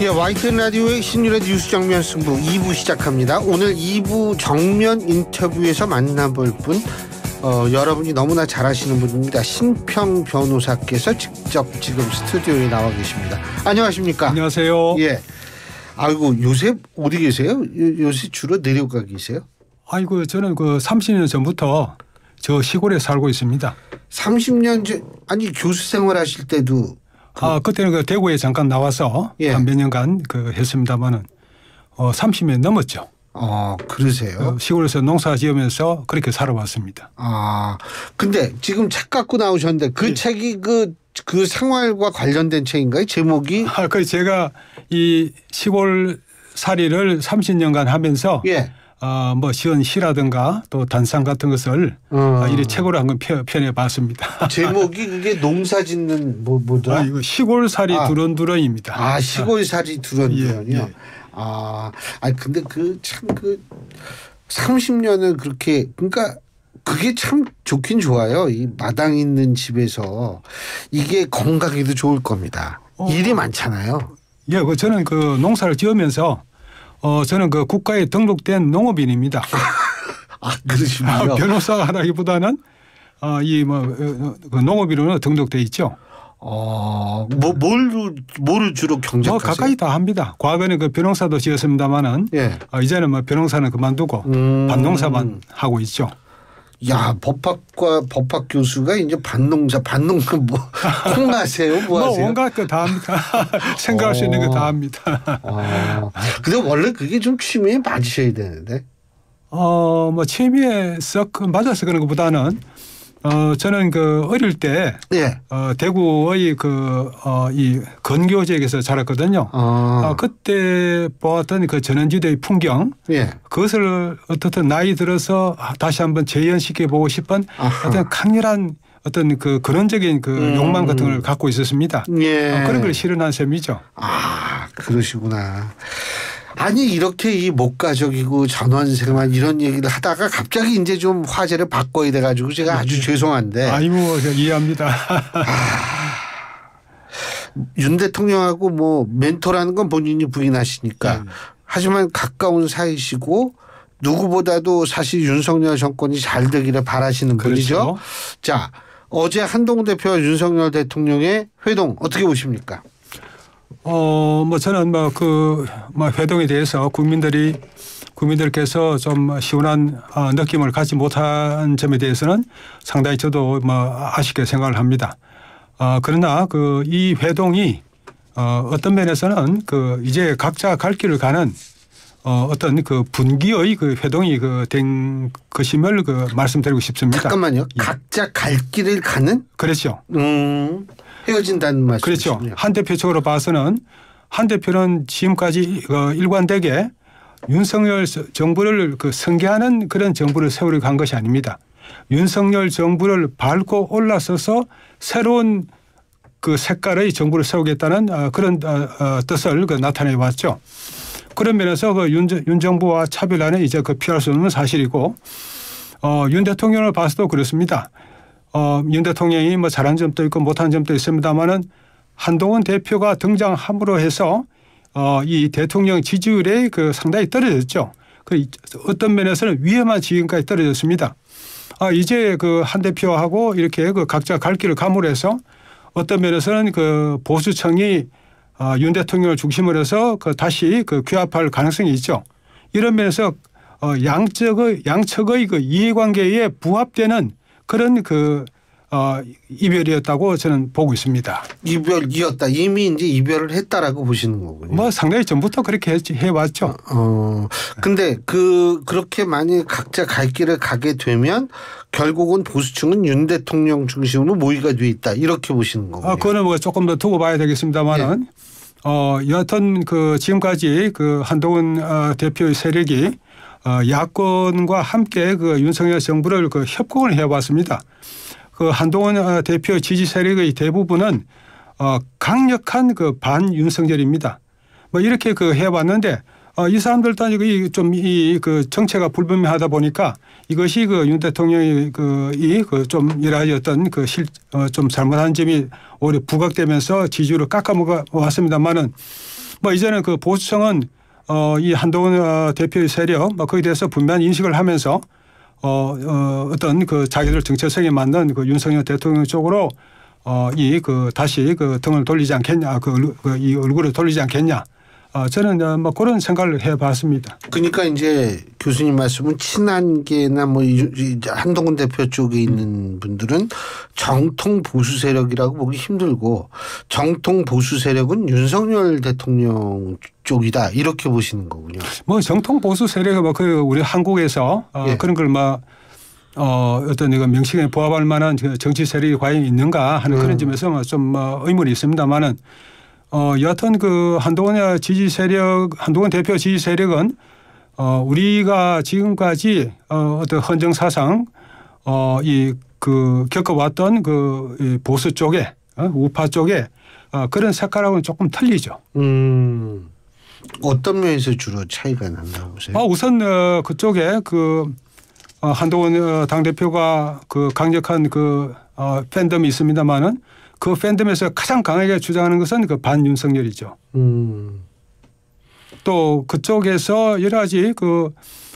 예, YTN 라디오의 신율의 뉴스 정면 승부 2부 시작합니다. 오늘 2부 정면 인터뷰에서 만나볼 분, 여러분이 너무나 잘 아시는 분입니다. 신평 변호사께서 직접 지금 스튜디오에 나와 계십니다. 안녕하십니까? 안녕하세요. 예. 아이고, 요새 어디 계세요? 요새 주로 내려가 계세요? 아이고, 저는 그 30년 전부터 저 시골에 살고 있습니다. 30년 전, 아니 교수 생활하실 때도 그때는 그 대구에 잠깐 나와서 예. 한 몇 년간 그 했습니다만은 30년 넘었죠. 그러세요? 시골에서 농사 지으면서 그렇게 살아왔습니다. 근데 지금 책 갖고 나오셨는데 그 예. 책이 그 생활과 관련된 책인가요? 제목이? 그 제가 이 시골 살이를 30년간 하면서 예. 뭐 시라든가 또 단상 같은 것을 이 책으로 한번 표현해 봤습니다. 제목이 그게 농사 짓는 뭐더라? 이거 시골살이 두런두런입니다. 시골살이 두런두런이요. 예. 근데 참 30년을 그렇게, 그러니까 그게 참 좋긴 좋아요. 이 마당 있는 집에서 이게 건강에도 좋을 겁니다. 일이 많잖아요. 예, 저는 그 농사를 지으면서 저는 그 국가에 등록된 농업인입니다. 그러시군요. 변호사가 하기보다는 그 농업인으로 등록돼 있죠. 뭐를 주로 경작하세요? 가까이 다 합니다. 과거에는 그 벼농사도 지었습니다만은 예. 이제는 뭐 벼농사는 그만두고 밭농사만 하고 있죠. 야, 법학 교수가 이제 밭농사 콩하세요? 뭐 하세요? 온갖 거 다 합니다. 생각할 수 있는 거 다 합니다. 근데 원래 그게 좀 취미에 맞으셔야 되는데. 취미에 썩 맞아서 그런 것보다는 저는 그 어릴 때 예. 대구의 이 건교지역에서 자랐거든요. 그때 보았던 그 전원지대의 풍경, 예. 그것을 어떻든 나이 들어서 다시 한번 재현시켜 보고 싶은 어떤 강렬한 어떤 그 근원적인 그 욕망 같은 걸 갖고 있었습니다. 예. 그런 걸 실현한 셈이죠. 그러시구나. 아니, 이렇게 이 목가적이고 전원생활 이런 얘기를 하다가 갑자기 이제 좀 화제를 바꿔야 돼가지고 제가 아주 죄송한데. 아이고, 이해합니다. 윤 대통령하고 뭐 멘토라는 건 본인이 부인하시니까. 하지만 가까운 사이시고 누구보다도 사실 윤석열 정권이 잘 되기를 바라시는 분이죠. 그렇죠. 자, 어제 한동훈 대표와 윤석열 대통령의 회동 어떻게 보십니까? 저는 회동에 대해서 국민들께서 좀 시원한 느낌을 갖지 못한 점에 대해서는 상당히 저도 아쉽게 생각을 합니다. 그러나 이 회동이 어떤 면에서는 이제 각자 갈 길을 가는 어떤 분기의 회동이 된 것임을 말씀드리고 싶습니다. 잠깐만요. 각자 갈 길을 가는? 그렇죠. 헤어진다는 말씀이시군요. 그렇죠. 한 대표 쪽으로 봐서는 한 대표는 지금까지 일관되게 윤석열 정부를 승계하는 그런 정부를 세우려고 한 것이 아닙니다. 윤석열 정부를 밟고 올라서서 새로운 색깔의 정부를 세우겠다는 그런 뜻을 나타내 왔죠. 그런 면에서 윤 정부와 차별화는 이제 피할 수 없는 사실이고, 윤 대통령을 봐서도 그렇습니다. 윤 대통령이 잘한 점도 있고 못한 점도 있습니다만은 한동훈 대표가 등장함으로 해서 이 대통령 지지율이 상당히 떨어졌죠. 어떤 면에서는 위험한 지경까지 떨어졌습니다. 이제 한 대표하고 이렇게 각자 갈 길을 감으로 해서 어떤 면에서는 보수층이 윤 대통령을 중심으로 해서 다시 규합할 가능성이 있죠. 이런 면에서 양측의 이해관계에 부합되는 그런 이별이었다고 저는 보고 있습니다. 이별이었다. 이미 이제 이별을 했다라고 보시는 거군요. 상당히 전부터 그렇게 해왔죠. 근데 그렇게 만약 각자 갈 길을 가게 되면 결국은 보수층은 윤 대통령 중심으로 모의가 돼 있다. 이렇게 보시는 거군요. 그거는 조금 더 두고 봐야 되겠습니다만은 여하튼 지금까지 한동훈 대표의 세력이 야권과 함께 윤석열 정부를 협공을 해왔습니다. 한동훈 대표 지지 세력의 대부분은 강력한 반윤석열입니다. 이렇게 해왔는데 이 사람들도 이 정체가 불분명하다 보니까 이것이 윤 대통령이 좀 여러 가지 어떤 좀 잘못한 점이 오히려 부각되면서 지지율을 깎아먹어 왔습니다만은 뭐 이제는 그 보수층은 이 한동훈 대표의 세력 거기에 대해서 분명한 인식을 하면서 어떤 그 자기들 정체성에 맞는 그 윤석열 대통령 쪽으로 다시 그 등을 돌리지 않겠냐, 이 얼굴을 돌리지 않겠냐. 저는 뭐 그런 생각을 해봤습니다. 그러니까 이제 교수님 말씀은 친한계나 뭐 한동훈 대표 쪽에 있는 분들은 정통 보수 세력이라고 보기 힘들고 정통 보수 세력은 윤석열 대통령 쪽이다 이렇게 보시는 거군요. 뭐 정통 보수 세력은 뭐 그 우리 한국에서 예. 그런 걸 어떤 이거 명칭에 부합할 만한 정치 세력이 과연 있는가 하는 그런 점에서 좀 의문이 있습니다만은. 여하튼 그 한동훈 대표 지지 세력은 우리가 지금까지 어떤 헌정 사상 겪어왔던 그 보수 쪽에 우파 쪽에 그런 색깔하고는 조금 틀리죠. 어떤 면에서 주로 차이가 난다고 보세요? 우선 그쪽에 한동훈 당 대표가 그 강력한 팬덤이 있습니다만은. 그 팬덤에서 가장 강하게 주장하는 것은 그 반윤석열이죠. 또 그쪽에서 여러 가지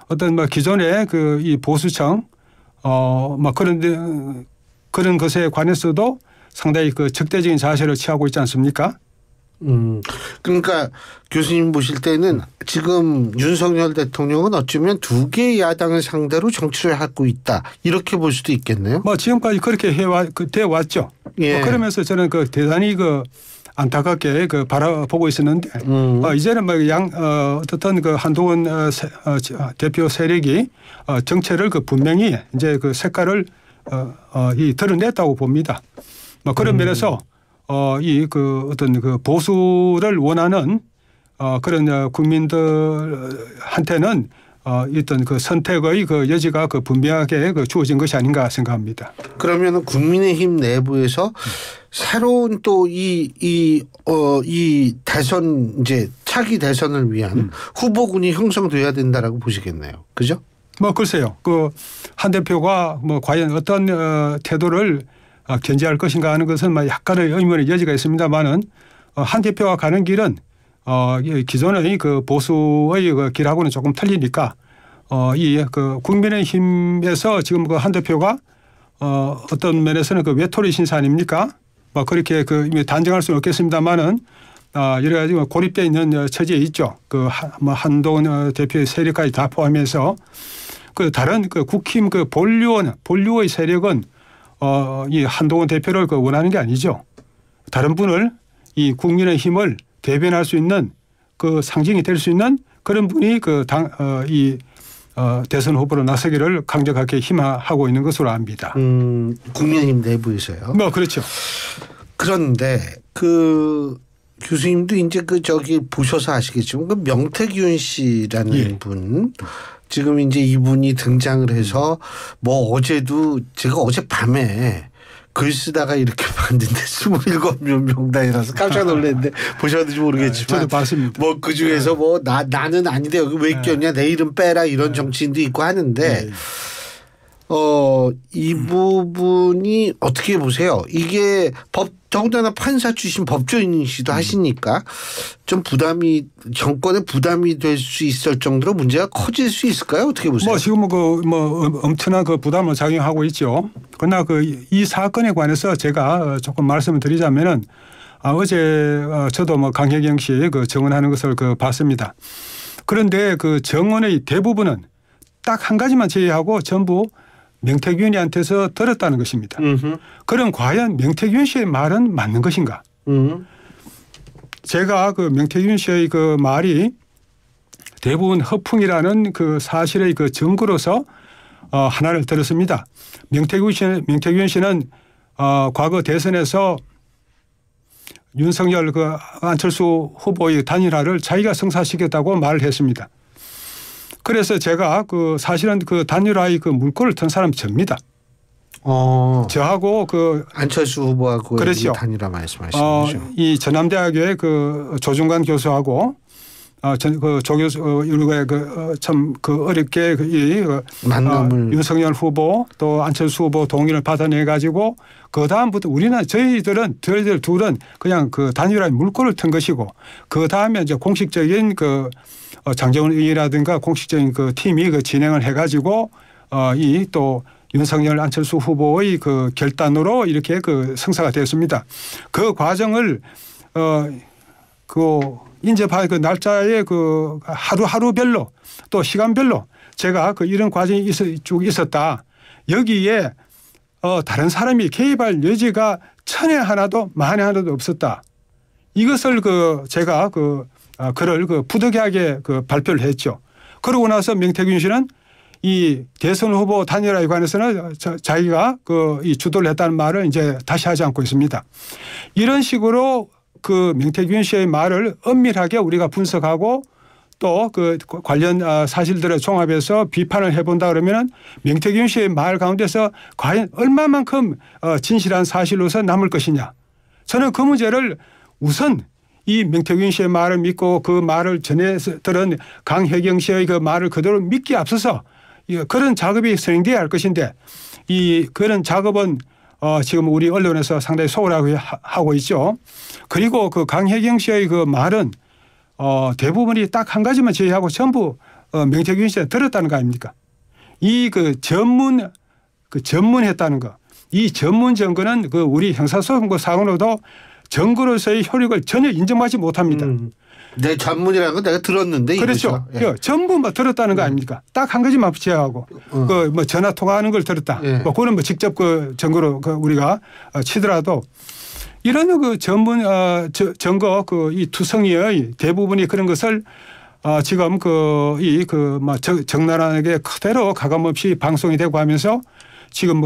어떤 기존의 이 보수층 그런 것에 관해서도 상당히 적대적인 자세를 취하고 있지 않습니까? 그러니까 교수님 보실 때는 지금 윤석열 대통령은 어쩌면 두 개의 야당을 상대로 정치를 하고 있다 이렇게 볼 수도 있겠네요. 지금까지 그렇게 되어 왔죠. 예. 그러면서 저는 대단히 안타깝게 바라보고 있었는데 이제는 어떻든 한동훈 대표 세력이 정체를 분명히 이제 색깔을 드러냈다고 봅니다. 그런 면에서 어떤 보수를 원하는 그런 국민들한테는 어떤 선택의 여지가 분명하게 주어진 것이 아닌가 생각합니다. 그러면 국민의힘 내부에서 새로운 또 이 대선 이제 차기 대선을 위한 후보군이 형성돼야 된다라고 보시겠네요. 그죠? 글쎄요. 한 대표가 과연 어떤 태도를 견제할 것인가 하는 것은 약간의 의문의 여지가 있습니다만은 한 대표가 가는 길은 기존의 보수의 길하고는 조금 틀리니까 국민의힘에서 지금 한 대표가 어떤 면에서는 외톨이 신사 아닙니까? 그렇게 단정할 수는 없겠습니다만은 여러 가지 고립되어 있는 처지에 있죠. 한동훈 대표의 세력까지 다 포함해서 다른 국힘 본류의 세력은 이 한동훈 대표를 원하는 게 아니죠. 다른 분을 이 국민의힘을 대변할 수 있는 상징이 될 수 있는 그런 분이 대선 후보로 나서기를 강력하게 희망하고 있는 것으로 압니다. 국민의힘 내부에서요. 그렇죠. 그런데 교수님도 이제 보셔서 아시겠지만 명태균 씨라는 분. 지금 이제 이분이 등장을 해서 어제도 제가 어젯밤에 글 쓰다가 이렇게 봤는데 27명 명단이라서 깜짝 놀랐는데 보셨는지 모르겠지만 저도 봤습니다. 그 중에서 나는 아닌데 여기 왜 꼈냐 내 이름 빼라 이런 정치인도 있고 하는데 이 부분이 어떻게 보세요? 이게 더군다나 판사 출신 법조인이시도 하시니까 좀 정권의 부담이 될 수 있을 정도로 문제가 커질 수 있을까요? 어떻게 보세요? 지금 엄청난 부담을 작용하고 있죠. 그러나 이 사건에 관해서 제가 조금 말씀을 드리자면은 어제 저도 강혜경 씨 증언하는 것을 봤습니다. 그런데 증언의 대부분은 딱 한 가지만 제외하고 전부 명태균이한테서 들었다는 것입니다. 그럼 과연 명태균 씨의 말은 맞는 것인가? 제가 명태균 씨의 말이 대부분 허풍이라는 사실의 증거로서 하나를 들었습니다. 명태균 씨는 과거 대선에서 윤석열 안철수 후보의 단일화를 자기가 성사시켰다고 말을 했습니다. 그래서 제가 사실은 단일화의 물꼬를 튼 사람 접니다. 저하고 안철수 후보하고 그렇죠. 단일화 말씀하시는 거죠. 이 전남대학교의 조중관 교수하고 그 조교수 우리가 참 어렵게 만남을 윤석열 후보 또 안철수 후보 동의를 받아내 가지고 그 다음부터 저희들 둘은 그냥 그 단일화의 물꼬를 튼 것이고 그 다음에 이제 공식적인 그 장재원 의원이라든가 공식적인 그 팀이 그 진행을 해가지고 이 또 윤석열 안철수 후보의 그 결단으로 이렇게 그 성사가 되었습니다. 그 과정을 인접할 그 날짜에 그 하루별로 또 시간별로 제가 그 이런 과정이 쭉 있었다. 여기에 다른 사람이 개입할 여지가 천에 하나도 만에 하나도 없었다. 이것을 제가 글을 부득이하게 발표를 했죠. 그러고 나서 명태균 씨는 이 대선 후보 단일화에 관해서는 자기가 이 주도를 했다는 말을 이제 다시 하지 않고 있습니다. 이런 식으로 그 명태균 씨의 말을 엄밀하게 우리가 분석하고 또 그 관련 사실들을 종합해서 비판을 해본다 그러면은 명태균 씨의 말 가운데서 과연 얼마만큼 진실한 사실로서 남을 것이냐. 저는 그 문제를 우선 이 명태균 씨의 말을 믿고 그 말을 전해 들은 강혜경 씨의 그 말을 그대로 믿기에 앞서서 그런 작업이 진행돼야 할 것인데 그런 작업은 지금 우리 언론에서 상당히 소홀하게 하고 있죠. 그리고 그 강혜경 씨의 그 말은 대부분이 딱 한 가지만 제외하고 전부 명태균 씨가 들었다는 거 아닙니까? 이 전문했다는 거. 이 전문 증거는 우리 형사소송법 상으로도 증거로서의 효력을 전혀 인정하지 못합니다. 내 전문이라는 건 내가 들었는데. 그렇죠. 예. 전부 들었다는 거 아닙니까? 딱 한 가지만 제외하고 전화 통화하는 걸 들었다. 그거는 직접 증거로 우리가 치더라도 이런 전문 증거 이 투성이의 대부분이 그런 것을 지금 적나라하게 그대로 가감없이 방송이 되고 하면서 지금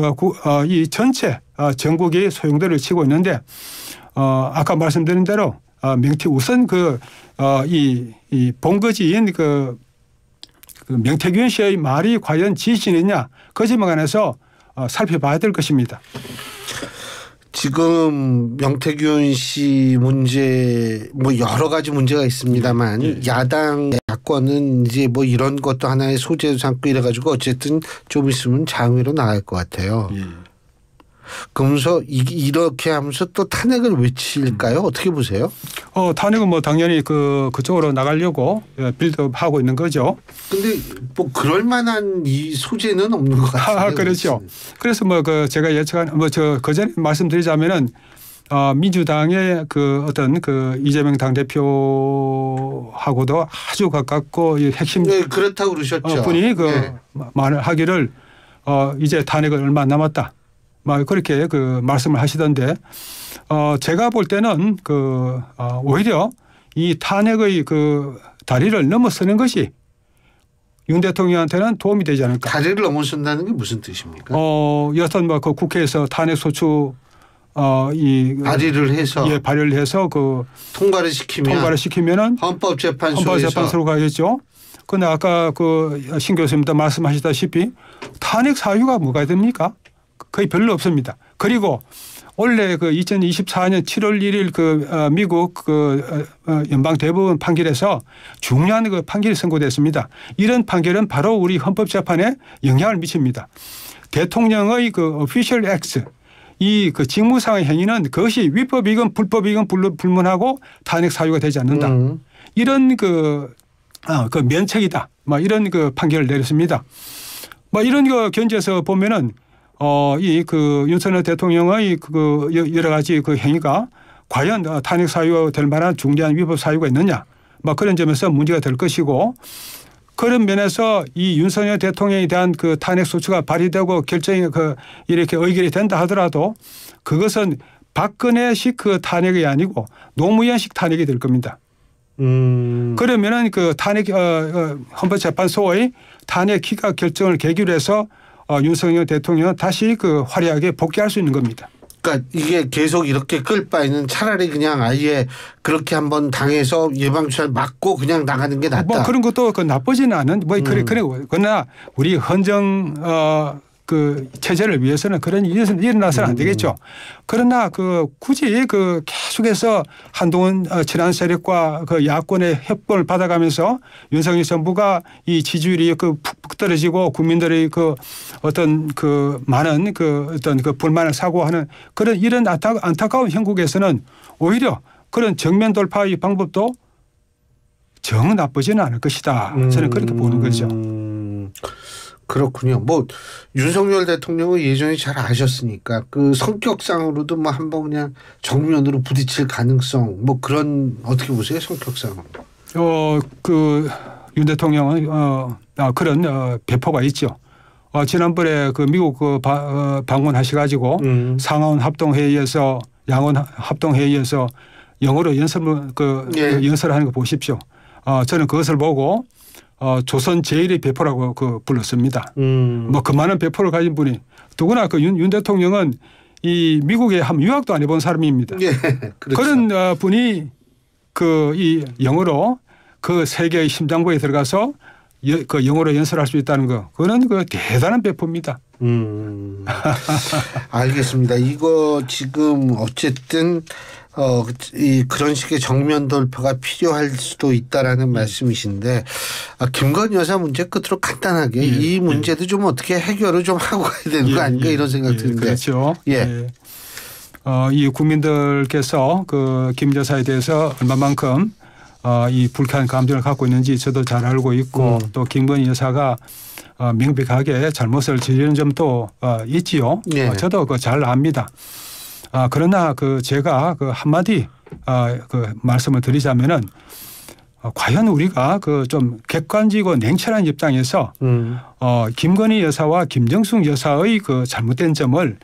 이 전체 전국이 소용돌이를 치고 있는데 아까 말씀드린 대로 우선 이 본거지인 명태균 씨의 말이 과연 진실이냐 그 점에 관해서 살펴봐야 될 것입니다. 지금 명태균 씨 문제 여러 가지 문제가 있습니다만 야당 야권은 이제 이런 것도 하나의 소재로 삼고 이래가지고 어쨌든 좀 있으면 장외로 나갈 것 같아요. 그러면서 이렇게 하면서 또 탄핵을 외칠까요? 어떻게 보세요? 탄핵은 당연히 그쪽으로 나가려고 빌드업하고 있는 거죠. 근데 그럴 만한 이 소재는 없는 것 같아요. 그렇죠. 그래서 제가 예측한 그 전에 말씀드리자면은 민주당의 어떤 이재명 당대표하고도 아주 가깝고 핵심 그렇다고 그러셨죠. 분이 말을 하기를 이제 탄핵은 얼마 안 남았다. 그렇게 말씀을 하시던데 제가 볼 때는 오히려 이 탄핵의 다리를 넘어서는 것이 윤 대통령한테는 도움이 되지 않을까. 다리를 넘어선다는 게 무슨 뜻입니까? 여튼 국회에서 탄핵 소추 발의를 해서 발의를 해서 통과를 시키면은 헌법재판소로 가겠죠. 그런데 아까 신 교수님도 말씀하셨다시피 탄핵 사유가 뭐가 됩니까? 거의 별로 없습니다. 그리고 원래 2024년 7월 1일 미국 연방 대법원 판결에서 중요한 판결이 선고됐습니다. 이런 판결은 바로 우리 헌법재판에 영향을 미칩니다. 대통령의 official acts 이 직무상의 행위는 그것이 위법이건 불법이건 불문하고 탄핵 사유가 되지 않는다. 이런 면책이다. 이런 판결을 내렸습니다. 이런 견지에서 보면은 윤석열 대통령의 여러 가지 행위가 과연 탄핵 사유가 될 만한 중대한 위법 사유가 있느냐. 그런 점에서 문제가 될 것이고 그런 면에서 이 윤석열 대통령에 대한 탄핵 소추가 발의되고 결정이 이렇게 의결이 된다 하더라도 그것은 박근혜식 탄핵이 아니고 노무현식 탄핵이 될 겁니다. 그러면은 탄핵 헌법재판소의 탄핵 기각 결정을 계기로 해서 윤석열 대통령은 다시 화려하게 복귀할 수 있는 겁니다. 그러니까 이게 계속 이렇게 끌 바에는 차라리 그냥 아예 그렇게 한번 당해서 예방주사를 맞고 그냥 나가는 게 낫다. 그런 것도 나쁘지는 않은 그러나 우리 헌정 그 체제를 위해서는 그런 일이 일어나서는 안 되겠죠. 그러나 그 굳이 그 계속해서 한동훈 친한 세력과 그 야권의 협권을 받아가면서 윤석열 정부가 이 지지율이 그 푹 떨어지고 국민들의 그 어떤 그 많은 그 어떤 그 불만을 사고하는 그런 이런 안타까운 형국에서는 오히려 그런 정면 돌파의 방법도 정 나쁘지는 않을 것이다. 저는 그렇게 보는 거죠. 그렇군요. 뭐 윤석열 대통령은 예전에 잘 아셨으니까 그 성격상으로도 뭐 한번 그냥 정면으로 부딪힐 가능성 뭐 그런 어떻게 보세요 성격상으로? 그 윤 대통령은 그런 배포가 있죠. 지난번에 그 미국 그 방문하셔가지고 상하원 합동회의에서 양원 합동회의에서 영어로 연설을 연설하는 거 보십시오. 저는 그것을 보고 조선 제일의 배포라고 그 불렀습니다. 뭐 그만한 배포를 가진 분이 더구나 그 윤 대통령은 이 미국에 한 유학도 안 해본 사람입니다. 예, 그렇죠. 그런 분이 그 이 영어로 그 세계의 심장부에 들어가서 그 영어로 연설할 수 있다는 거, 그거는 그 대단한 배포입니다. 알겠습니다. 이거 지금 어쨌든 그런 식의 정면 돌파가 필요할 수도 있다라는 말씀이신데 김건희 여사 문제 끝으로 간단하게 이 문제도 좀 어떻게 해결을 좀 하고 가야 되는 거 아닌가 이런 생각 드는데. 그렇죠. 이 국민들께서 그 김 여사에 대해서 얼마만큼 이 불쾌한 감정을 갖고 있는지 저도 잘 알고 있고 또 김건희 여사가 명백하게 잘못을 저지른 점도 있지요. 저도 그 잘 압니다. 그러나 그 제가 그 한마디 그 말씀을 드리자면은 과연 우리가 그 좀 객관적이고 냉철한 입장에서 김건희 여사와 김정숙 여사의 그 잘못된 점을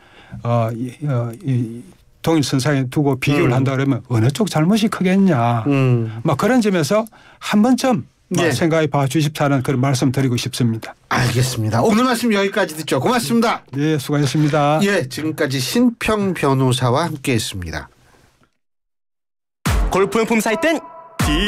동일선상에 두고 비교를 한다 그러면 어느 쪽 잘못이 크겠냐. 막 그런 점에서 한 번쯤 생각해 봐 주십사는 그런 말씀 드리고 싶습니다. 알겠습니다. 오늘 말씀 여기까지 듣죠. 고맙습니다. 네, 수고하셨습니다. 예, 지금까지 신평 변호사와 함께했습니다. 골프용품 살 땐